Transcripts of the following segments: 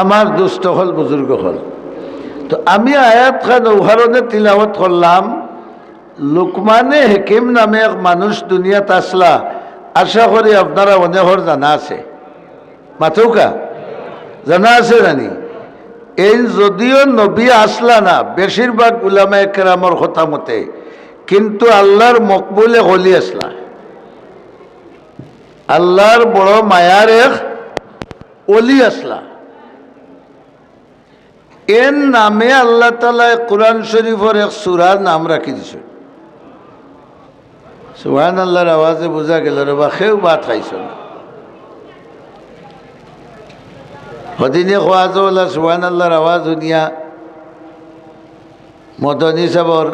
আমার দুস্থ হল বুজুর্গ হল। তো আমি আয়াত খান উদাহরণে তিলাওয়াত করলাম। লুকমানে হাকিম নামে এক মানুষ দুনিয়াত আসলা, আশা করি আপনারা অনেকর জানা আছে। মাথৌকা জানা আছে জানি? এই যদিও নবী আসলা না, বেশিরভাগ উলামায়ে কেরামর কথা মতে, কিন্তু আল্লাহর মকবুলে হলি আসলা, আল্লাহর বড় মায়ার এক অলি আসলা। এর নামে আল্লাহ তাআলা কোরআন শরীফের এক সূরার নাম রাখি দিছে। সুবহানাল্লাহর আওয়াজে বোঝা গেল রে বা কেউ ভাত খাইছ না। হদিনে খোয়াজওয়ালা সুবহানাল্লাহর আওয়াজ শুনিয়া মদনী সাহর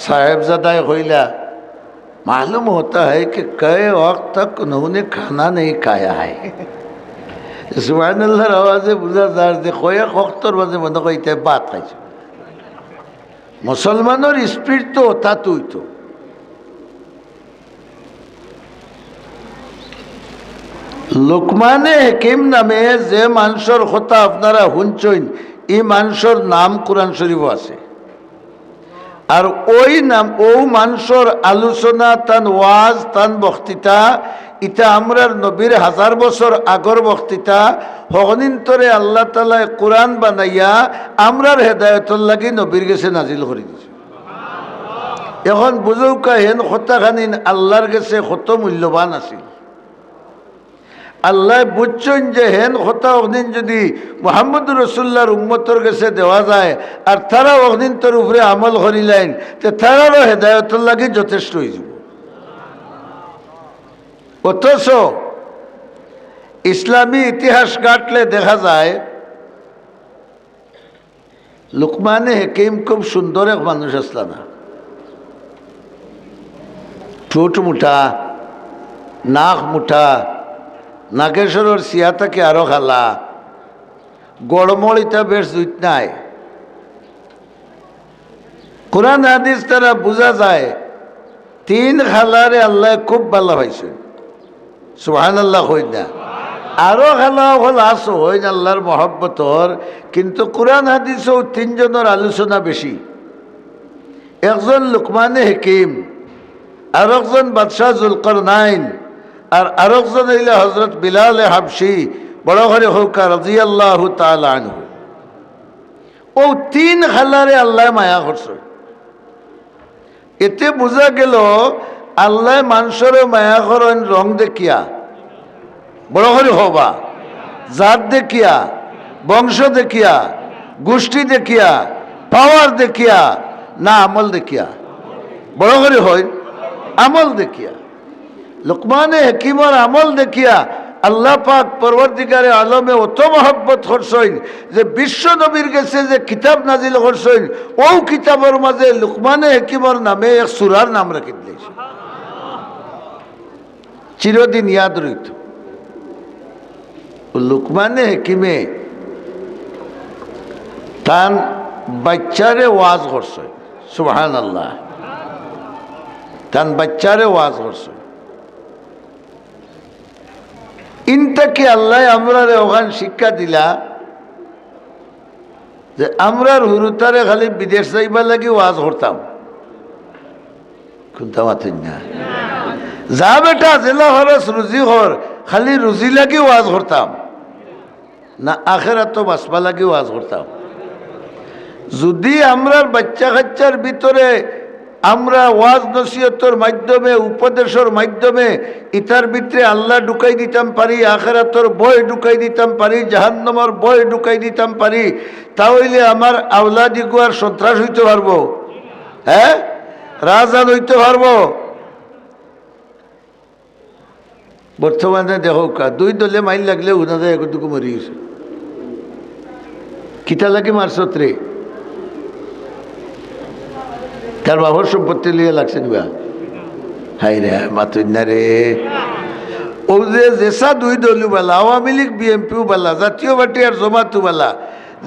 साहेबजादा होइला, मालूम होता है कि कई वक्त तक उन्होंने खाना नहीं खाया है। सुभान अल्लाह आवाज़े बुझा जार दे कয়েক वक्तर মাঝে মনে কইতে ভাত খাইছে। মুসলমানের স্পিরিট তো তা তুই তো লোকমানে হাকিম নামে যে মানুষের কথা আপনারা শুনছেন, এই মানুষের নাম কোরআন শরীফ আছে। আর ওই নাম ও মানুষের আলোচনা, তান ওয়াজ, তান বক্তৃতা, ইটা আমরার নবীর 1000 বছর আগর বক্তৃতা। হগনিন্তরে আল্লাহ তাআলা কোরআন বানাইয়া আমরার হেদায়তর লাগি নবীর গেছে নাজিল করে দিছে। এখন বুঝৌকা হেন কথাখানি আল্লাহর গেছে কত মূল্যবান আছিল। আল্লাহ বুঝছেন যে হেন কথা অগ্নিন যদি মুহাম্মদুর রাসূলুল্লাহর উম্মতর কাছে দেওয়া যায় আর তারা অগ্নিন্তর উপরে আমল করিলেন, তো তারারও হেদায়তর লাগি যথেষ্ট হয়ে যাব। অথচ ইসলামী ইতিহাস ঘাটলে দেখা যায় লুকমানে হাকিম খুব সুন্দর এক মানুষ আসলা না। ঠোঁট মুঠা, নাক মুঠা, নাগেশ্বরের সিয়াতাকে আরো খালা, গড়মড়িটা বেশ জুত নাই। কোরআন হাদিস তারা বোঝা যায় 3 খালারে আল্লাহ খুব ভালো পাইছে। সুবহানাল্লাহ হই না? আরো খালা হল আসো হই না আল্লাহর মহব্বতর, কিন্তু কোরআন হাদিসও 3 জনের আলোচনা বেশি। একজন লুকমানে হাকিম, আর একজন বাদশাহ জুলকারনাইন, আর আরেকজন হইল হযরত বিলাল হাবশি, বড় করে হোক রাদিয়াল্লাহু তাআলা আনহু। ও 3 খালারে আল্লাহ মায়া করছে। এতে বোঝা গেল আল্লাহ মানুষের মায়া করেন রং দেখিয়া, বড় করে হবা, জাত দেখিয়া, বংশ দেখিয়া, গোষ্ঠী দেখিয়া, পাওয়ার দেখিয়া, না আমল দেখিয়া। বড় করে হয় আমল দেখিয়া। লুকমানে হাকিমর আমল দেখিয়া আল্লাহ পাক পরবর্তীকারে আলমে অত মহব্বত করছেন যে বিশ্ব নবীর কাছে যে কিতাব নাজিল করছেন, ও কিতাবের মাঝে লুকমানে হাকিমর নামে এক সূরার নাম রাখি দিয়েছে, চিরদিন ইয়াদ রইত। লুকমানে হাকিমে তান বাচ্চারে ওয়াজ করছে। সুবহানাল্লাহ। তান বাচ্চারে ওয়াজ করছে। ইনটাকে আল্লাহ আমরার ওখান শিক্ষা দিলা যে আমরার হুরুতারে খালি বিদেশ যাইবা লাগি ওয়াজ করতাম। কোনটা মাতেন না? যা বেটা জেলা খরচ রুজি কর, খালি রুজি লাগি ওয়াজ করতাম না, আখেরাত বাঁচবা লাগি ওয়াজ করতাম। যদি আমরার বাচ্চা কাচ্চার ভিতরে আমরা ওয়াজ নসিহতের মাধ্যমে, উপদেশের মাধ্যমে ইতার ভিতরে আল্লাহ ঢুকাই দিতাম পারি, আখিরাতের ভয় ঢুকাই দিতাম পারি, জাহান্নামের ভয় ঢুকাই দিতাম পারি, তাহলে আমার আওলাদি গুয়ার সন্ত্রাস হইতে পারবো? হ্যাঁ, রাজান হইতে পারবো? বর্তমানে দেখো 2 দলে মাইল লাগলে উনা যায় একটুকু মরি গেছে। কিতা লাগে মারছত রে? তার বাবার সম্পত্তি লিয়ে লাগছে নিবা। হাই রে মাতুন না রে। ও যে যেসা 2 দলও বালা, আওয়ামী লীগ বিএনপিও বালা, জাতীয় পার্টি আর জমাতও বালা,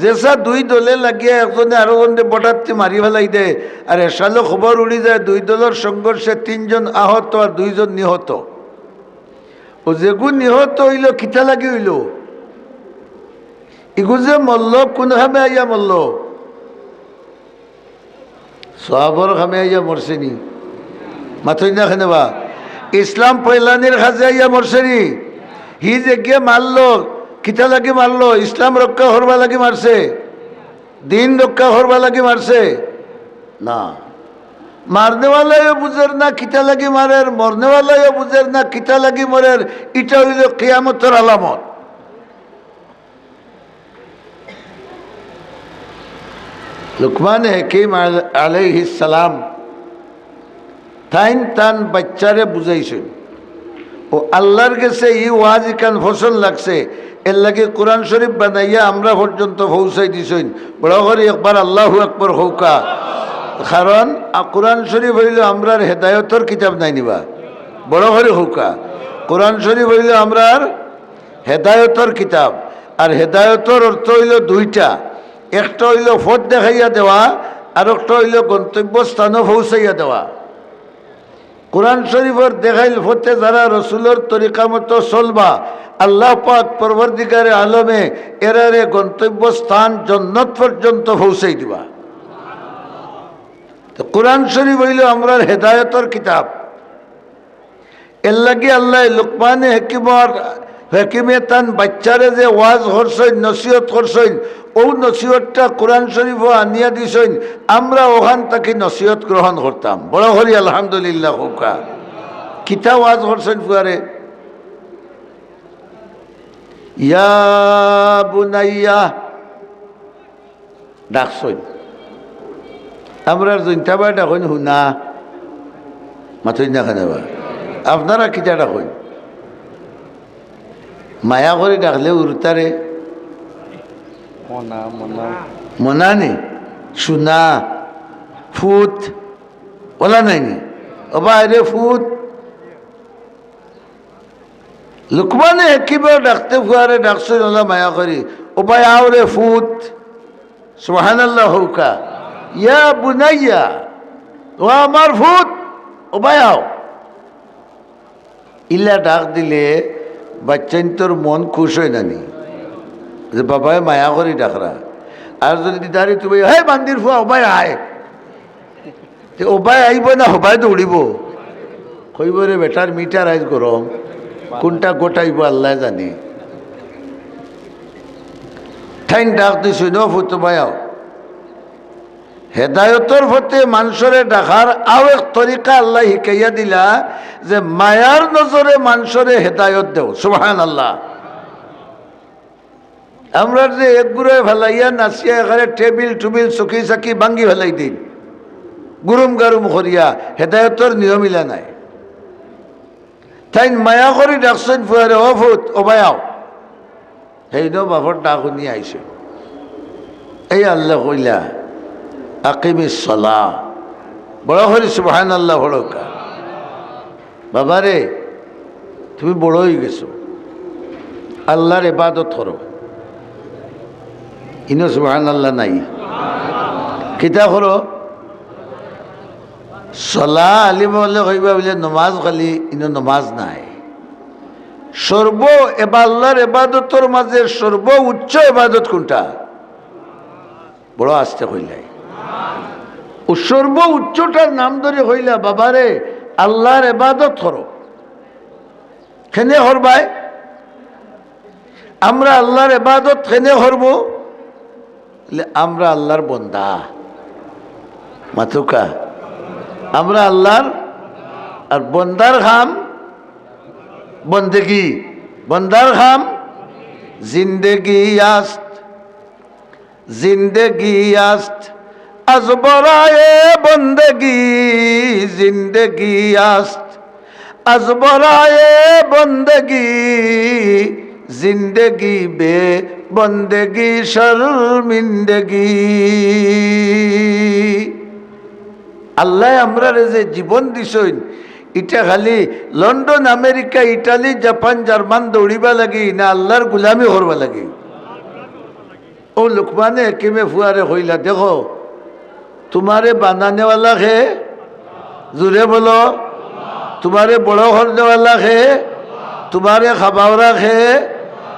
যেসা 2 দলে লাগিয়ে একজনে আরো জনে বটাতে মারি ফেলাই দেয়, আর এসালে খবর উড়ি যায় 2 দলের সংঘর্ষে 3 জন আহত আর 2 জন নিহত। ও যেগু নিহত হইল কিতা লাগি হইল ইগু যে মল্ল কোন খামে আইয়া মল্ল সহাবর খামে আইয়া মরছেনি মাথই না খানেবা ইসলাম পয়লানির খাজে আইয়া মরছেনি হি যে গিয়ে মারলো কিতা লাগি মারলো ইসলাম রক্ষা করবা লাগি মারছে দিন রক্ষা করবা লাগি মারছে না মারনেওয়ালাও বুঝের না কিতা লাগি মারের মরনেওয়ালাও বুঝের না কিতা লাগি মরের এটা হইল কিয়ামতের আলামত লুকমান হাকিম আলাইহিস সালাম তান বাচ্চারে বুঝাইছেন ও আল্লাহর কাছে ই ওয়াজ কান ফসল লাগছে এর লাগে কোরআন শরীফ বানাইয়া আমরা পর্যন্ত পৌঁছাই দিছেন বড় করে একবার আল্লাহু আকবার হৌকা কারণ কোরআন শরীফ হইল আমরার হেদায়তর কিতাব নাই নিবা বড় করে হৌকা কোরআন শরীফ হইল আমরার হেদায়তর কিতাব আর হেদায়তর অর্থ হইল দুইটা একটা হইল পথ দেখাইয়া দেওয়া আর একটা হইল গন্তব্যস্থানও পৌঁছাইয়া দেওয়া কোরআন শরীফের দেখাইল ফতে যারা রসুলের তরিকা মতো চলবা আল্লাহ পাক পরবর্তীকারে আলমে এরারে গন্তব্যস্থান জান্নাত পর্যন্ত পৌঁছাই দিবা তো কোরআন শরীফ হইল আমরার হেদায়তর কিতাব এর লাগে আল্লাহ লুকমানে হাকিমে তান বাচ্চারে যে ওয়াজ করছেন নসিহত করছেন ও নসিহতটা কোরআন শরীফও আনিয়া দিছেন আমরা ওখান থেকে নসিহত গ্রহণ করতাম বড় হরি আলহামদুলিল্লাহ হোকা কিতা ওয়াজ করছেন ফুয়ারে ইয়া বুনাইয়া ডাকছেন আমরা জৈন্তাবা ডাকেন হুনা মাথই না খানে আপনারা কিতা ডাকেন মায়া করে ডাকলে উরতারে মনা নি সুনা ফুত বলা নাইনি ও বাইরে ফুত লুকমানে হাকিমেও ডাকতে ফুয়ারে ডাকছেন ওলা মায়া করি ও ভাই আও রে ফুত সুবহানাল্লাহ হৌকা ইয়া বুনাইয়া ও আমার ফুত ও ভাই আও ইলা ডাক দিলে বাচ্চান তোর মন খুশ হয় নানি যে বাবাই মায়া করি ডাকরা আর যদি দিদারি তুমি হে বান্দির ফুয়া ওবাই আয় ওবাই আইব না হবাই দৌড়িব কইব রে বেটার মিটার আইজ গরম কোনটা গোটাইব আল্লাহ জানি ঠাইন ডাক দিছ ন ফুত বায়াও হেদায়তর ফতে মানুষরে ডাকার আও এক তরিকা আল্লাহ শিকাইয়া দিলা যে মায়ার নজরে মানুষরে হেদায়ত দেও সুবহানাল্লাহ আমরা যে একগুড়ে ফেলাইয়া নাচিয়া এখানে টেবিল টুবিল চকি চাকি ভাঙ্গি ফেলাই দিন গুরুম গারুম করিয়া হেদায়তর নিয়মিলা নাই তাই মায়া করি ডাকছেন ফুয়ারে ও ফুত ও বায়াও সেই ন বাপর ডাক শুনি আইছে এই আল্লাহ কইলা আকিমিস সালাহ বড় হরি সুবহানাল্লাহ বড়কা বাবারে তুমি বড় হয়ে গেছো আল্লাহর ইবাদত করো ইনো সুবহানাল্লাহ নাই কিতা করো সলা আলিম হলে কইবা বলে নমাজ খালি ইনো নমাজ নাই সর্ব আল্লাহর ইবাদতর মাঝে সর্ব উচ্চ ইবাদত কোনটা বড় আস্তে কইলাই ও সর্ব উচ্চটার নাম ধরে হইলা বাবারে আল্লাহর ইবাদত করো কেনে হরবাই আমরা আল্লাহর ইবাদত কেনে হরব আমরা আল্লাহর বন্দা মাতুকা আমরা আল্লাহর আর বন্দার খাম বন্দেগি বন্দার খাম জিন্দেগি আস্ত জিন্দেগি আস্ত আজ বরায়ে বন্দেগি জিন্দেগি আস্ত আজ বরায়ে বন্দেগি জিন্দেগি বে বন্দেগি শর্মিন্দগি আল্লাহ আমরা যে জীবন দিছইন এটা খালি London America Italy Japan German দৌড়িবা লাগি না আল্লাহর গুলামি করবা লাগি ও লুকমানে হাকিমে ফুয়ারে কইলা দেখো तुम्हारे बनाने वाला है जोरे बोलो तुम्हारे बड़ो करने वाला है তোমারে খাবাও রাখে,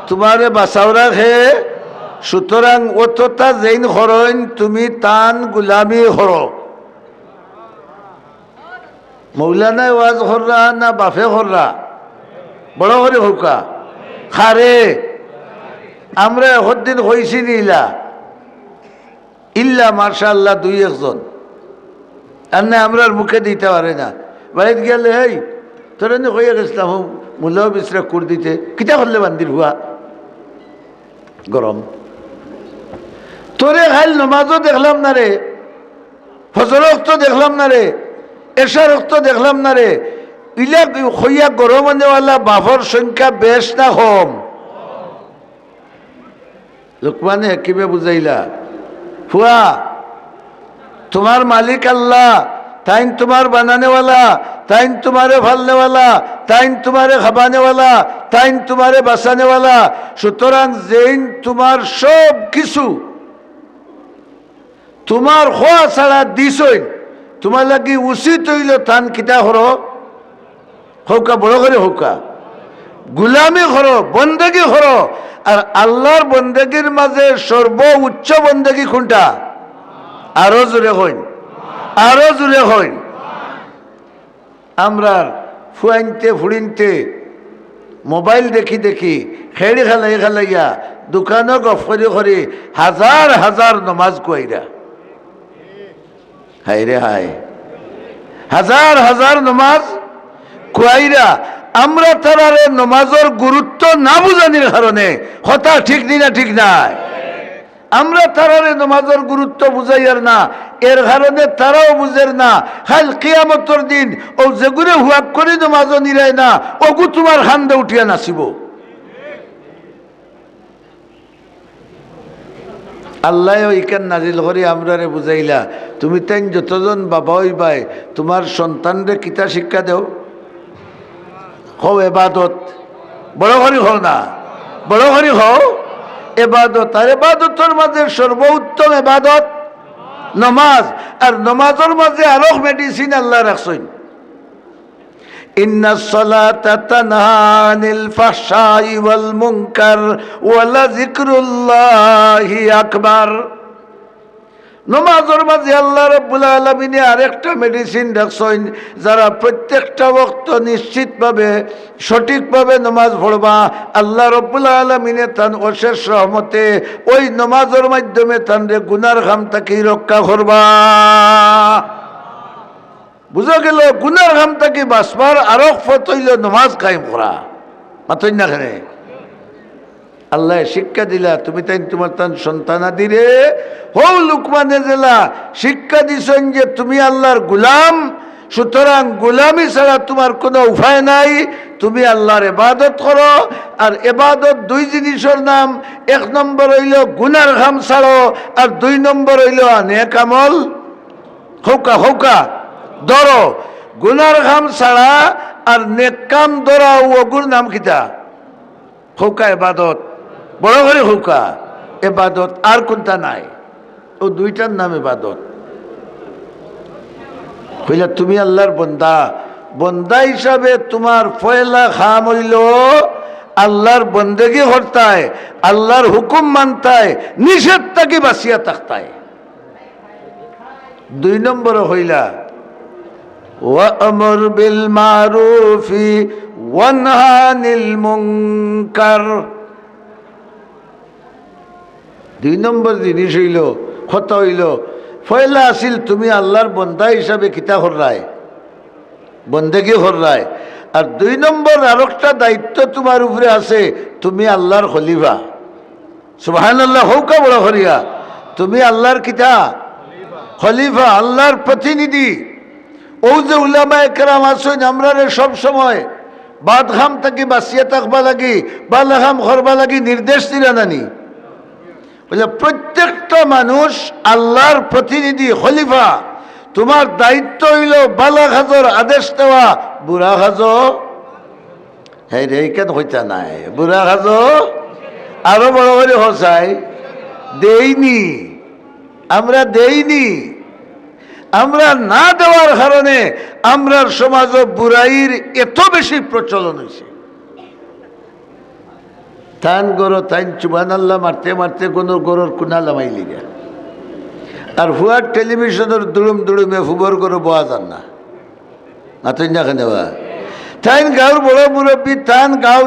তোমারে বাঁচাও রাখে। সুতরাং অতটা যেইন হরইন তুমি তান গুলামি হর। মৌলানায় ওয়াজ হররা না বাফে হররা? বড় করে হোকা খারে। আমরা একদিন হয়েছি নিলা ইল্লা মার্শাল্লাহ দুই একজন, আর না আমরা মুখে দিতে পারে না। বাড়িতে গেলে এই তোর হয়ে গেছিলাম মূল্য বিশ্রা কুর দিতে কিতা করলে বান্দির হুয়া গরম। তোরে খাইল নমাজও দেখলাম না রে, ফজর রক্ত দেখলাম না রে, এশা রক্ত দেখলাম না রে। ইলা হইয়া গরম আনেওয়ালা বাফর সংখ্যা বেশ না কম? লোকমানে হাকিমে বুঝাইলা হুয়া তোমার মালিক আল্লাহ, তাইন তোমার বানানেওয়ালা, তাইন তোমারে ফালনেওয়ালা, তাইন তোমারে খাবানেওয়ালা, তাইন তোমারে বাঁচানেওয়ালা। সুতরাং যেইন তোমার সব কিছু তোমার খোয়া ছাড়া দিছইন, তোমার লাগি উচিত হইল তান কিতা হর হৌকা, বড় করে হৌকা গুলামি হর, বন্দেগি হর। আর আল্লাহর বন্দেগির মাঝে সর্বোচ্চ বন্দেগি কোনটা? আরো জোরে হইন, আরো জোরে হইন। আমরা ফুয়াইনতে ফুড়িনতে মোবাইল দেখি দেখি খেড়ি খেলাই খেলাইয়া দোকানও গফ করি করি হাজার হাজার নমাজ কুয়াইরা। হাই রে হাই, হাজার হাজার নমাজ কুয়াইরা। আমরা তারারে নমাজের গুরুত্ব না বুঝানির কারণে কথা ঠিক নি না ঠিক নাই। আমরা তারারে নমাজের গুরুত্ব বুঝাইয়ার না, এর কারণে তারাও বুঝের না। খাল কিয়ামতর দিন ও যেগুলো হুয়াক করে নমাজও নিরায় না, ওগু তোমার খান্দে উঠিয়া নাচিব। আল্লাহ ইকান নাজিল করে আমরারে বুঝাইলা, তুমি তাই যতজন বাবা হইবাই তোমার সন্তানরে কিতা শিক্ষা দেও? হও এবাদত, বড় করি হও না, বড় করি হও এবাদত। আর এবাদতের মাঝে সর্বোত্তম এবাদত নমাজ। আর নমাজের মাঝে আরো মেডিসিন আল্লাহ রাখছেন, ইন্নাস সালাতা তানহা আনিল ফাহশাই ওয়াল মুনকার ওয়া লাযিকরুল্লাহি আকবার। নমাজের মাঝে আল্লাহ রাব্বুল আলামিনে আরেকটা মেডিসিন রাখছেন, যারা প্রত্যেকটা ওয়াক্ত নিশ্চিতভাবে সঠিকভাবে নমাজ পড়বা, আল্লাহ রাব্বুল আলামিনে তান অশেষ রহমতে ওই নমাজের মাধ্যমে তানরে গুনার খাম থেকে রক্ষা করবা। বুঝা গেল গুনার খাম থেকে বাঁচবার আরো পথ হইল নমাজ কায়েম করা। মাতই না খানে আল্লাহ শিক্ষা দিলা, তুমি তাই তোমার তান সন্তানাদিরে হৌ লুকমানে জেলা শিক্ষা দিছেন যে তুমি আল্লাহর গুলাম। সুতরাং গুলামি ছাড়া তোমার কোনো উপায় নাই, তুমি আল্লাহর ইবাদত করো। আর ইবাদত দুই জিনিসের নাম, এক নম্বর হইল গুনার খাম ছাড়ো, আর দুই নম্বর হইল নেক আমল হৌকা হৌকা ধরো। গুনার খাম ছাড়া আর নেক কাম ধরা ওগুর নাম কিতা? হৌকা ইবাদত, বড় করে হৌকা এবাদত। আর কোনটা নাই, ও দুইটার নাম এবাদত। হইলা তুমি আল্লাহর বন্দা, বন্দা হিসাবে তোমার পয়লা খাম হইল আল্লাহর বন্দেগি করতায়, আল্লাহর হুকুম মানতায়, নিষেধ তাকে বাঁচিয়া থাকতায়। দুই নম্বর হইলা ওয়া'মুর বিল মারুফি ওয়ানহা আনিল মুনকার। দুই নম্বর জিনিস হইল কথা হইল পয়লা আসিল তুমি আল্লাহর বন্দা হিসাবে কিতা হর্রায় বন্দেগি হর্রায়। আর দুই নম্বর আর একটা দায়িত্ব তোমার উপরে আছে, তুমি আল্লাহর খলিফা। সুবহানাল্লাহ হৌকা বড় হরিয়া, তুমি আল্লাহর কিতা খলিফা, আল্লাহর প্রতিনিধি। ও যে উলামায়ে কেরাম আছেন আমরা সব সময় বাদ খাম থাকি বাঁচিয়ে থাকবা লাগি, বালা খাম করবা লাগি নির্দেশ দিলা নানি। বলে প্রত্যেকটা মানুষ আল্লাহর প্রতিনিধি খলিফা। তোমার দায়িত্ব হইল বালা খাজর আদেশ দেওয়া, বুড়া খাজ হ্যাঁ রে কেন হইতা নাই, বুড়া খাজ আরো বড় করে হসাই দেইনি, আমরা দেইনি। আমরা না দেওয়ার কারণে আমরার সমাজ বুড়াইর এত বেশি প্রচলন হয়েছে। থান গরো তাইন চুবান আল্লাহ মারতে মারতে কোনো গরুর কুনা লামাইলি গে আর ফুয়ার টেলিভিশনের দুড়ুমে ফুবর গরু বোয়া যান না মাতই না কেন তাইন গাঁর বড় মুরব্বী তান গাঁও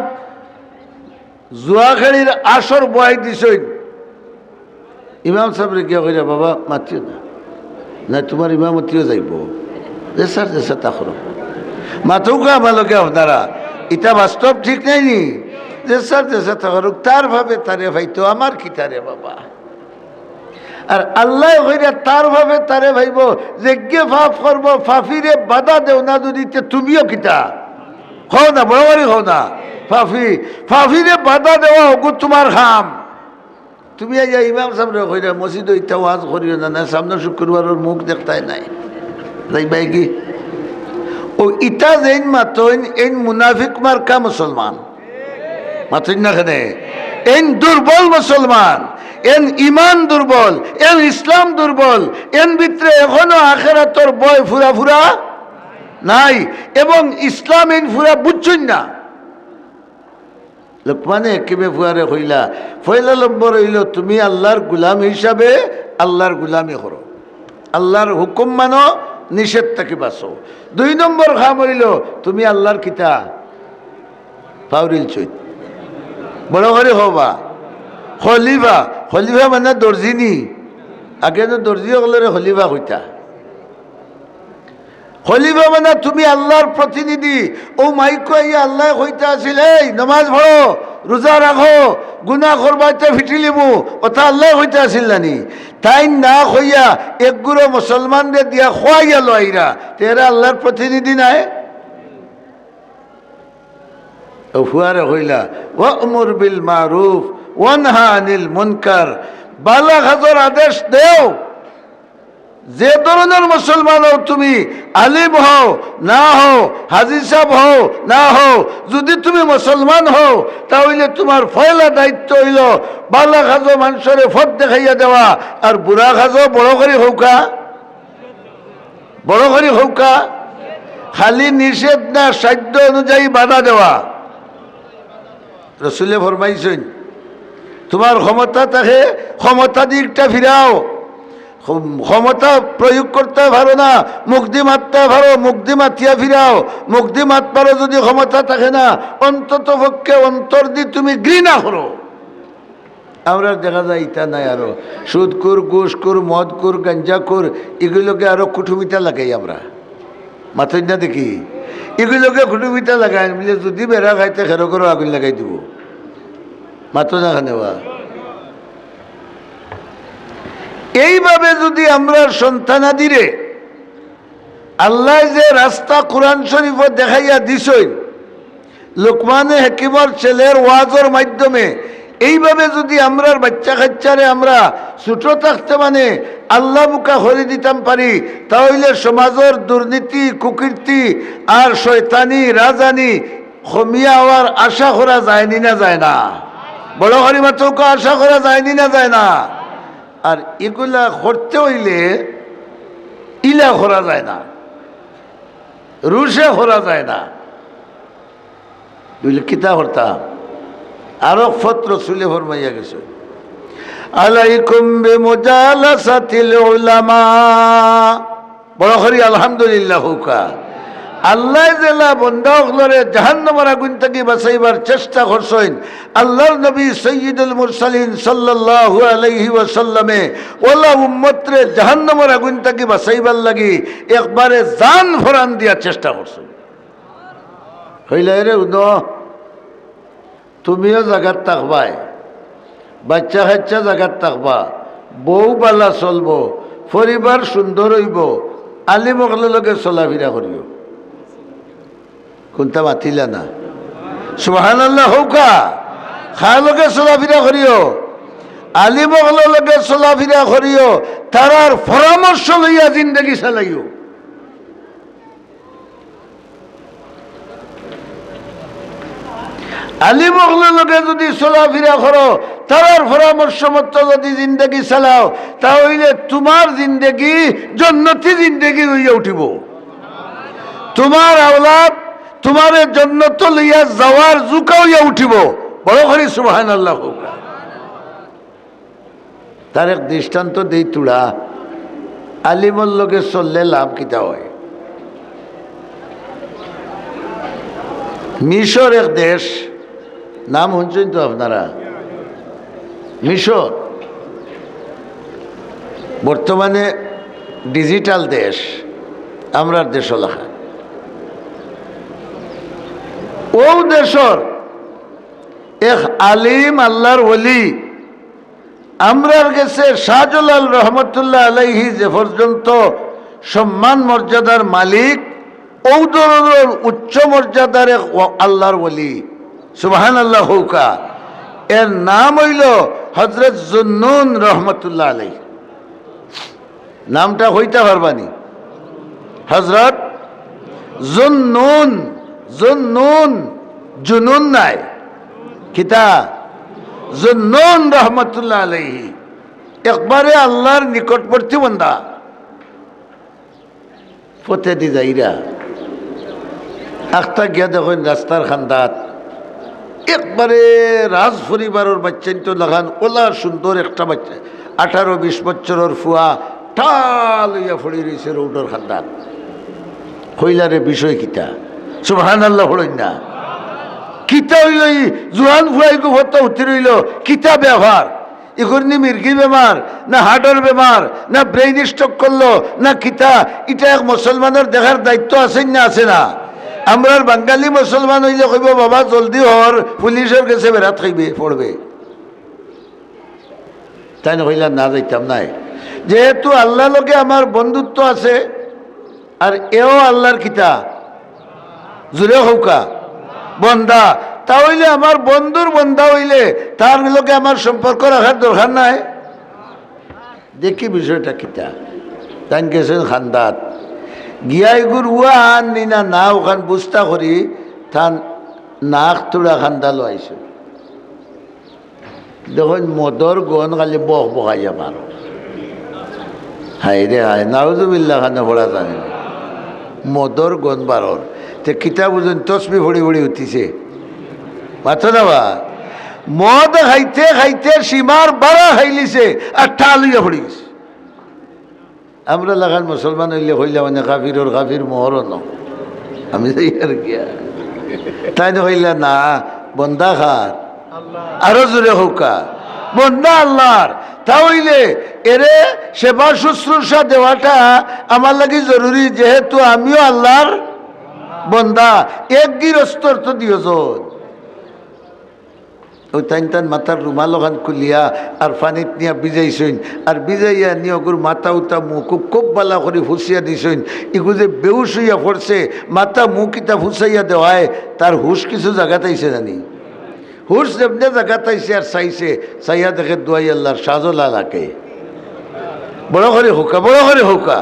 জুয়াখাড়ির আসর বয়াই দিছই ইমাম সাহেবরে গিয়া কইরা বাবা মাতিও না না তোমার ইমামতিও যাইব যে স্যার তা করো মাথৌকা আমালোকে আপনারা এটা বাস্তব ঠিক নাইনি যে স্যার তা করুক তার ভাবে তারে ভাইতো আমার কি তারে বাবা আর আল্লাহ হইরা তার ভাবে তারে ভাইব যে গে ফাফ করবো ফাফিরে বাধা দেও না যদি তুমিও কিতা হও না বরাবরই হও না ফাফিরে বাধা দেওয়া হোক তোমার খাম তুমি আজ ইমাম সাহেব কইরা মসজিদ ইত্যা ওয়াজ করিও না সামনে শুক্রবারের মুখ দেখতাই নাই যাইবাই কি ও ইটা যেন মাতইন এন মুনাফিক মার্কা মুসলমান মাতইন না কেনে এন দুর্বল মুসলমান এন ইমান দুর্বল এন ইসলাম দুর্বল এন ভিতরে এখনো আখেরাতর বয় ফুরা নাই এবং ইসলাম এন ফুরা বুঝছই না লোকমানে একেবে ফুয়ারে হইলা পয়লা নম্বর হইল তুমি আল্লাহর গুলাম হিসাবে আল্লাহর গুলামি করো আল্লাহর হুকুম মানো নিষেধ থেকে বাঁচো 2 নম্বর খাম হইল তুমি আল্লাহর কিতা পাউরিল চৈত বড় করে হবা খলিফা মানে দর্জিনি আগে তো দর্জি হলে খলিফা হইতা খলিফা মানে তুমি আল্লাহর প্রতিনিধি ও মাইকো এই আল্লাহ হইতে আসিল এই নমাজ পড়ো রোজা রাখো গুনাহ করবাইতে ফিটিলিমু ওটা আল্লাহ হইতে আসিল নানি তাই না হইয়া একগুলো মুসলমানদের দিয়া খোয়াইয়া লইরা তেরা আল্লাহর প্রতিনিধি নাই ও ফুয়ারে হইলা ওয়ামুর বিল মারুফ ওয়ানহা আনিল মুনকার বালা খাজর আদেশ দেও যে ধরনের মুসলমান হও তুমি আলিম হও না হও হাজি সাহেব হও না হও যদি তুমি মুসলমান হও তাহলে তোমার পয়লা দায়িত্ব হইল বালা খাজো মানুষের ফট দেখাইয়া দেওয়া আর বুড়া খাজো বড় করে হৌকা খালি নিষেধ না সাধ্য অনুযায়ী বাধা দেওয়া রসুলে ফরমাইছেন তোমার ক্ষমতা থাকে ক্ষমতা দিকটা ফিরাও ক্ষমতা প্রয়োগ করতে পারো না মুক্তি মারতে পারো মুক্তি মাতিয়া ফিরাও মুক্তি মাত পারো যদি ক্ষমতা থাকে না অন্তত পক্ষে অন্তর দিয়ে তুমি ঘৃণা করো আমরা দেখা যায় ইটা নাই আরো সুদকুর ঘুষকুর মদকুর গাঞ্জাকুর এগুলোকে আরো কুটুমিতা লাগাই আমরা মাথই না দেখি এগুলোকে কুটুমিতা লাগাই বলে যদি বেড়া খাইতে খেরো করো আগুন লাগাই দিব মাতো না খানেওয়া এইভাবে যদি আমরা সন্তানাদিরে আল্লাহ যে রাস্তা কোরআন শরীফ দেখাইয়া দিছই লোকমানে হাকিমর ছেলের ওয়াজের মাধ্যমে এইভাবে যদি আমরা বাচ্চা কাচ্চারে আমরা ছোট থাকতে মানে আল্লাহ মুখা হরি দিতাম পারি তাহলে সমাজের দুর্নীতি কুকীর্তি আর শয়তানি রাজানি কমিয়া হওয়ার আশা করা যায়নি না যায় না বড় হরি মাত্রকে আশা করা যায়নি না যায় না আর এগুলা করতে হইলে ইলা করা যায় না রুশে করা যায় না বুঝলে কিতা করতাম আরো ফত্র সুলে ফরমাইয়া গেছে আলাইকুম বিমুজালাসাতিল উলামা বড় করি আলহামদুলিল্লাহ হুকা আল্লাহ জেলা বন্দা হলরে জাহান্নামের আগুন থেকে বাঁচাইবার চেষ্টা করছেন আল্লাহর নবী সৈয়দুল মুরসালিন সাল্লাল্লাহু আলাইহি ওয়াসাল্লামে ওলা উম্মতরে জাহান্নামের আগুন থেকে বাঁচাইবার লাগি একবারে জান ফরান দিয়া চেষ্টা করছেন হইলে রে উদ তুমিও জায়গাত থাকবাই বাচ্চা কাচ্চা জায়গাত থাকবা বউ বালা চলবো পরিবার সুন্দর হইব আলিম লগে চলাফেরা করিও কোনটা মাতিলা না সুবহানাল্লাহ হৌকা খালকে চলাফেরা করিও আলিম লগে চলাফেরা করিও তারার পরামর্শ লইয়া জিন্দগি চালাইও আলিম লগে যদি চলাফেরা করো তারার পরামর্শ মতো যদি জিন্দগি চালাও তাহলে তোমার জিন্দগি জন্নতি জিন্দগি হইয়া উঠিব তোমার আওলাদ তোমার জন্নত লইয়া যাওয়ার জুকা হইয়া উঠিব বড় করে সুবহানাল্লাহ হোক। তার এক দৃষ্টান্ত দেই তুড়া, আলিমর লগে চললে লাভ কিতা হয়। মিশর এক দেশ, নাম শুনছেন তো আপনারা, মিশর বর্তমানে ডিজিটাল দেশ, আমরার দেশ লেখা। ও দেশর এক আলিম আল্লাহর ওলি আমরার কাছে শাহজালাল রহমতুল্লাহ আলাইহি যে পর্যন্ত সম্মান মর্যাদার মালিক, ও ধরনের উচ্চ মর্যাদার এক আল্লাহর ওলি, সুবহানাল্লাহ হৌকা। এর নাম হইল হযরত জুন্নুন রহমতুল্লাহ আলাইহি। নামটা হইতে পারবানি, হযরত জুন্নুন। জুন্নুন জুনুন নাই, কিতা জুন্নুন রহমতুল্লাহ আলাইহি একবারে আল্লাহর নিকটবর্তী বান্দা। ফতে দি যাইরা আখতা গিয়া দেখেন রাস্তার খান্দাত একবারে রাজ পরিবারের বাচ্চা তো লাগান, ওলা সুন্দর একটা বাচ্চা 18-20 বছরের ফুয়া ঠাল হইয়া ফড়ি রয়েছে রৌডর খান্দাত। হইলারে বিষয় কিতা, সুবহানাল্লাহ হইল না, কিতা হইল জোয়ান ফুয়াই গো হত্যা উঠতে রইল, কিতা ব্যবহার এখন নি মির্গি বেমার না হার্টের বেমার না ব্রেইন স্ট্রোক করলো না কিতা, এটা এক মুসলমানের দেখার দায়িত্ব আছে না আছে না? আমরা বাঙালি মুসলমান হইলে কইব বাবা জলদি হর, পুলিশের কাছে বেড়াত খাইবে পড়বে, তাই না? হইলা না যাইতাম নাই, যেহেতু আল্লাহ লোকে আমার বন্ধুত্ব আছে আর এও আল্লাহর কিতা জুড়ে হৌকা বন্দা, তাহলে আমার বন্ধুর বন্ধা হইলে তার লোকে আমার সম্পর্ক রাখার দরকার নাই। দেখি বিষয়টা কিতা, তাই গেছেন খান্দাত গিয়াই গুর উয়া আন নিনা না ওখান বুঝতা করি থান নাক তোড়া খান্দা লাইছে। দেখুন মদর গন খালি বহ বহাইয়া মারো, হাই রে হাই, নাউজুবিল্লাহ খানে পড়া জানে মদর গন বারর তে কিতা বুঝুন তসবি ভরি ভরি উঠিছে মাথা দেওয়া। মদ খাইতে খাইতে সীমার বাড়া খাইলিছে আর ঠালুইয়া পড়ে গেছে। আমরা লাগান মুসলমান হইলে হইলে মানে কাফির কাফির মোহর ন, আমি যাই আর গিয়া তাই না হইলা না বন্দা খার আরো জোরে হৌকা বন্দা আল্লাহর, তাহলে এরে সেবা শুশ্রূষা দেওয়াটা আমার লাগি জরুরি, যেহেতু আমিও আল্লাহর বন্দা। এক গৃহস্থর তো দিওজন ওই টাইন টান মাথার রুমাল ওখান খুলিয়া আর পানিত নিয়া ভিজাইছইন আর ভিজাইয়া নিয়ে ওগুর মাথা উতা মুখ খুব বালা করে ফুসিয়া দিছইন। এগু যে বেউস হইয়া পড়ছে, মাথা মুখ ইটা ফুসাইয়া দেওয়ায় তার হুশ কিছু জায়গাতে আইছে জানি, হুশ যেমনি জায়গাতে আইছে আর চাইছে, চাইয়া দেখে দোয়াই আল্লাহর শাহজালালাকে বড় করে হোকা, বড় করে হোকা।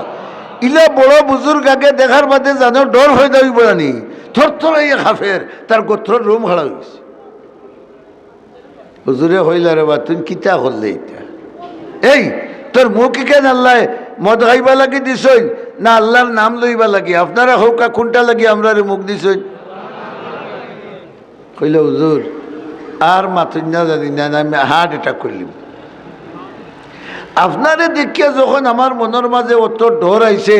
ইলা বড় বুজুর্গ আগে দেখার বাদে জানো ডর হয়ে যাবি বলানি, থর থরাইয়া খাফের তার গোত্রর রুম হারা হয়েছে। হুজুরে হইলা রে বা তুই কিতা করলে এটা, এই তোর মুখ কেন আল্লাহ মদ খাইবা লাগি দিছইন না আল্লাহর নাম লইবা লাগি? আপনারা হোকা কোনটা লাগি আমরা রে মুখ দিছইন? কইলে হুজুর আর মাথুন না জানি না, আমি হার্ট অ্যাটাক করলিম। আপনারে দেখিয়া যখন আমার মনের মাঝে অত ডর আইছে,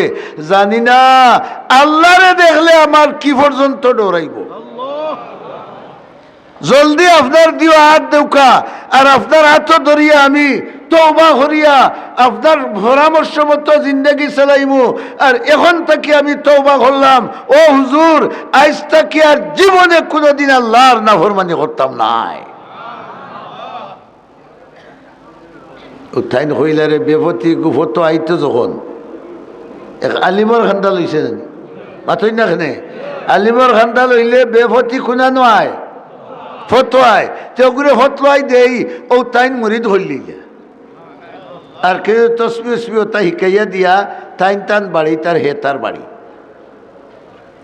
জানি না আল্লাহরে দেখলে আমার কি পর্যন্ত ডরাইব। জলদি আপনার দিও হাত দেউকা আর আপনার হাতও ধরিয়া আমি তওবা করিয়া আপনার পরামর্শ মতো জিন্দগি চালাইমু। আর এখন থেকে আমি তওবা করলাম, ও হুজুর আজ থেকে আর জীবনে কোনোদিন আল্লাহর নাফরমানি করতাম নাই। উঠাইন হইলারে বেপতি গুফত আইতো যখন এক আলিমর খান্দা লইছে জানি মাথই না খানে, আলিমর খান্দা লইলে বেপতি খুনা নয় ফতোয়ায় তেগুলো ফতোয়াই দেই ও তাইন মুরিদ হইলি আর কেউ তসবি উসবি তা শিকাইয়া দিয়া তাইন টান বাড়ি তার হে তার বাড়ি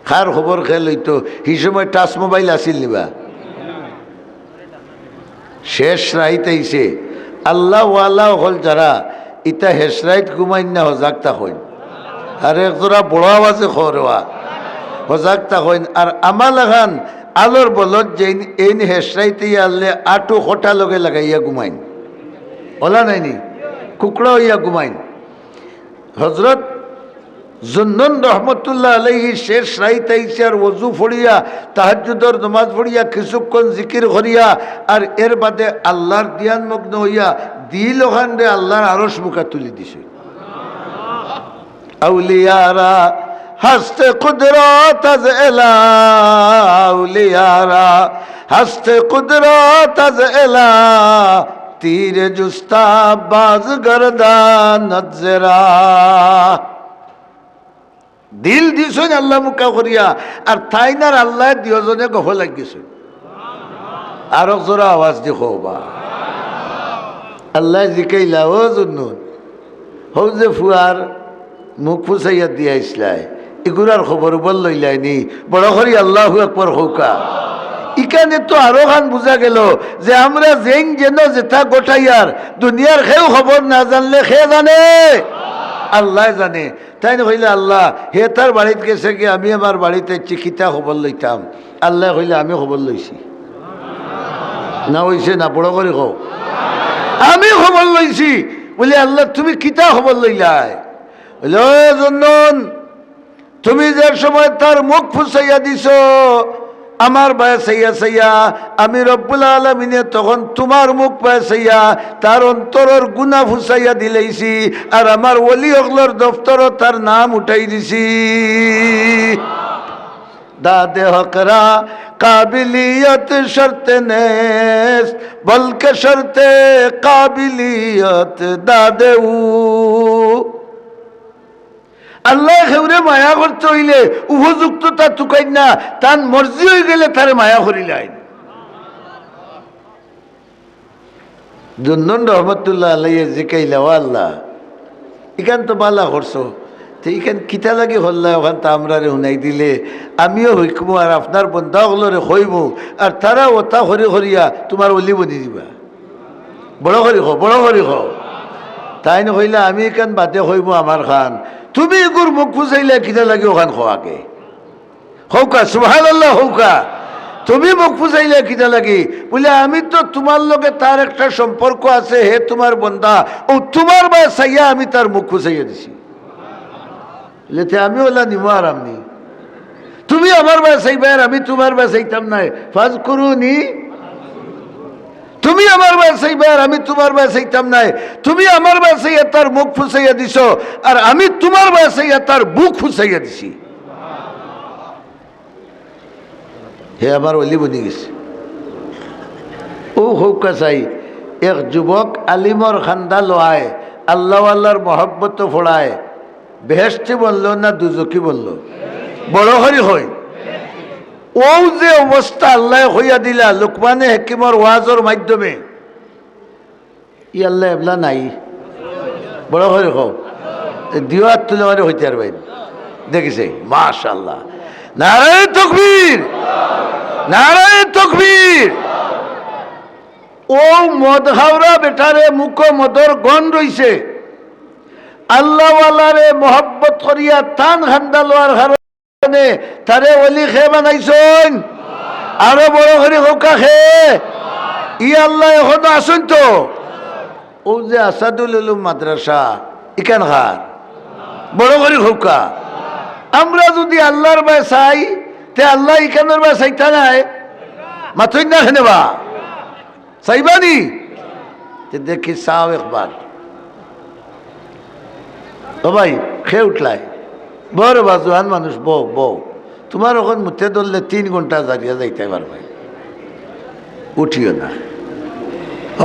খার খবর খেয়ে লইতো। সেই সময় টাচ মোবাইল আসিল নিবা, শেষ রাইত আইছে আল্লাহ ওয়ালা হল যারা ইটা শেষ রাইত ঘুমাইন না হজাগতা হইন আর একজোড়া বড় আওয়াজে খরওয়া হজাগতা হইন। আর আমার লাগান আলোর বলত যে এই হেসরাইতে আনলে আটু খোটা লগে লাগাইয়া ঘুমাইন ওলা নাইনি কুকড়া হইয়া ঘুমাইন। হজরত জুন্নুন রহমতুল্লাহ আলাইহি শেষ রাইতে আইসে আর ওযু ফড়িয়া তাহাজ্জুদর নামাজ পড়িয়া কিছুক্ষণ জিকির করিয়া আর এর বাদে আল্লাহর ধ্যান মগ্ন হইয়া দিল ওখানে আল্লাহর আরশ মুখা তুলি দিছে। আউলিয়ারা হস্তে কুদরত আজ এলা, আউলিয়ারা হস্তে কুদরত আজ এলা, তীর জুস্তা বাজ গরদান নজরা। দিল দিছেন আল্লাহ মুখা করিয়া আর তাইনার আল্লাহ দিয়জনে গফ লাগিয়েছেন। আর জোরা আওয়াজ দেখো বা আল্লাহ জিকাইলা ও জুন্নুন হৌ যে ফুয়ার মুখ ফুসাইয়া দিয়া ইসলাই এগুলার খবর বল লইলাইনি বড় করি আল্লাহু আকবার হৌকা। ইখানে তো আরো খান বুঝা গেল যে আমরা যেন যেন যেটা গোটাইয়ার দুনিয়ার খেউ খবর না জানলে খে জানে আল্লাহ জানে। তাই না হইলে আল্লাহ হে তার বাড়িতে গেছে কি আমি আমার বাড়িতে চিকিৎসা খবর লইতাম, আল্লাহ হইলে আমি খবর লইছি না হইছে না বড় করে কও আমি খবর লইছি বলে আল্লাহ তুমি কিতা খবর লইলাই জন্যন তুমি যে সময় তার মুখ ফুসাইয়া দিছ আমার বায়া সাইয়া সাইয়া আমি রব্বুল আলামিনে তখন তোমার মুখ পায় সাইয়া তার অন্তরের গুনাহ ফুসাইয়া দিলেইছি আর আমার ওলি অগলর দফতর তার নাম উঠাই দিছি। দাদে হকরা কাবিলিয়ত শর্ত নেস বলকে শর্তে কাবিলিয়ত দাদে উ। আল্লাহ খেউরে মায়া করতে হইলে উপযুক্ত তার চুকাই না তার মর্জি হয়ে গেলে তারে মায়া করিলাই। জুন্নুন রহমতুল্লাহ আলাইহি জিকাইলা ও আল্লাহ ইখান তো বালা করছো তো ইখান কিতা লাগে হল্লা ওখান তা আমরা রে শুনাই দিলে আমিও হইকমু আর আপনার বন্ধাগুলোরে হইমু আর তারা ওটা হরি হরিয়া তোমার অলি বনি দিবা বড় করি খো বড় করি খো। তাই না হইলে আমি এখান বাদে হইমু আমার খান তুমি এগুর মুখ ফুসাইলে কিতা লাগে ওখান খোয়াকে হৌকা সুবহানাল্লাহ হৌকা তুমি মুখ ফুসাইলে কিতা লাগে বলে আমি তো তোমার লগে তার একটা সম্পর্ক আছে হে তোমার বন্দা ও তোমার বা সাইয়া আমি তার মুখ ফুসাইয়া দিছি লেতে আমি ওলা নিমো আর আমনি তুমি আমার বা সাইবা আর আমি তোমার বা সাইতাম নাই ফাজ করুনি তুমি আমার বাসাইবা আর আমি তোমার বাসাইতাম নাই তুমি আমার বাসাইয়া তার মুখ ফুসাইয়া দিছ আর আমি তোমার বাসাইয়া তার বুক ফুসাইয়া দিছি। হে আমার অলি বনি গেছে ও হৌকা চাই এক যুবক আলিমর খান্দা লোয়ায় আল্লাহ আল্লাহর মহব্বত ফোড়ায় বেহেশতি বললো না দুজকি বললো বড় হরি হয় ও যে অবস্থা আল্লাহ হইয়া দিলা লুকমানে হাকিমর ওয়াজর মাধ্যমে ই আল্লাহ এবলা নাই বড় করে কও দিও আর তুলে মারে হইতে আর ভাই দেখিছে মাশাআল্লাহ নারায়ে তাকবীর নারায়ে তাকবীর। ও মদ হাওরা বেটারে মুখ মদর গন রইছে আল্লাহ ওয়ালারে মোহাব্বত করিয়া তান খান্দালোয়ার কারণে তারে ওলি খে বানাইছেন আরো বড় করে হোকা খে ই আল্লাহ এখনো আসুন তো ও যে আসাদুল উলুম মাদ্রাসা ইকান খার বড় করে হোকা। আমরা যদি আল্লাহর বাই চাই তে আল্লাহ ইকানের বাই চাইতা নাই মাথুই না খেনেবা চাইবানি দেখি চাও একবার ও ভাই খে উঠলাই বড় বাজুয়ান মানুষ বউ বউ তোমার ওখান মুখে ধরলে 3 ঘন্টা দাঁড়িয়ে যাইতে পারবে উঠিও না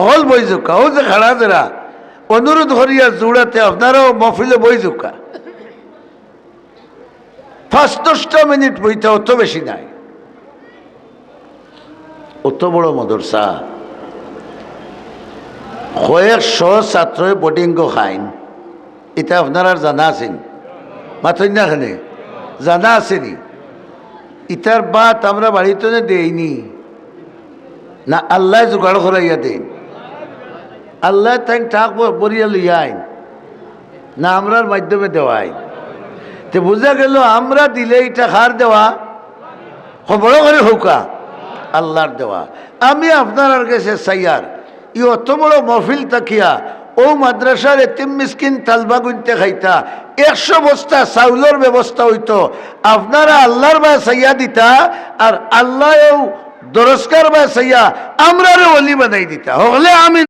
হল বই জোকা ও যে খাড়া যারা অনুরোধ করিয়া জোড়াতে আপনারাও মফিলে বই জোকা 5-10 মিনিট বইতে অত বেশি নাই অত বড় মদরসা কয়েকশো ছাত্র বোর্ডিং খাইন এটা আপনার আর জানা আছেন মাথুন না খানে জানা আসেনি ইটার বাত আমরা বাড়িতে দেইনি না আল্লাহ জোগাড় করাইয়া দেন আল্লাহ তাই টাক বরিয়া লইয়াইন না আমরার মাধ্যমে দেওয়াই তে বোঝা গেল আমরা দিলে এটা হার দেওয়া বড় করে হোকা আল্লাহর দেওয়া। আমি আপনার কাছে সাইয়ার ই অত বড় মহফিল তাকিয়া ও মাদ্রাসার এতিম মিসকিন তালবা গুনতে খাইতা 100 বস্তা চাউলের ব্যবস্থা হইতো, আপনারা আল্লাহর বা সাইয়া দিতা আর আল্লাহও দরস্কার বা সাইয়া আমরারে ওলি বানাই দিতা। হলে আমি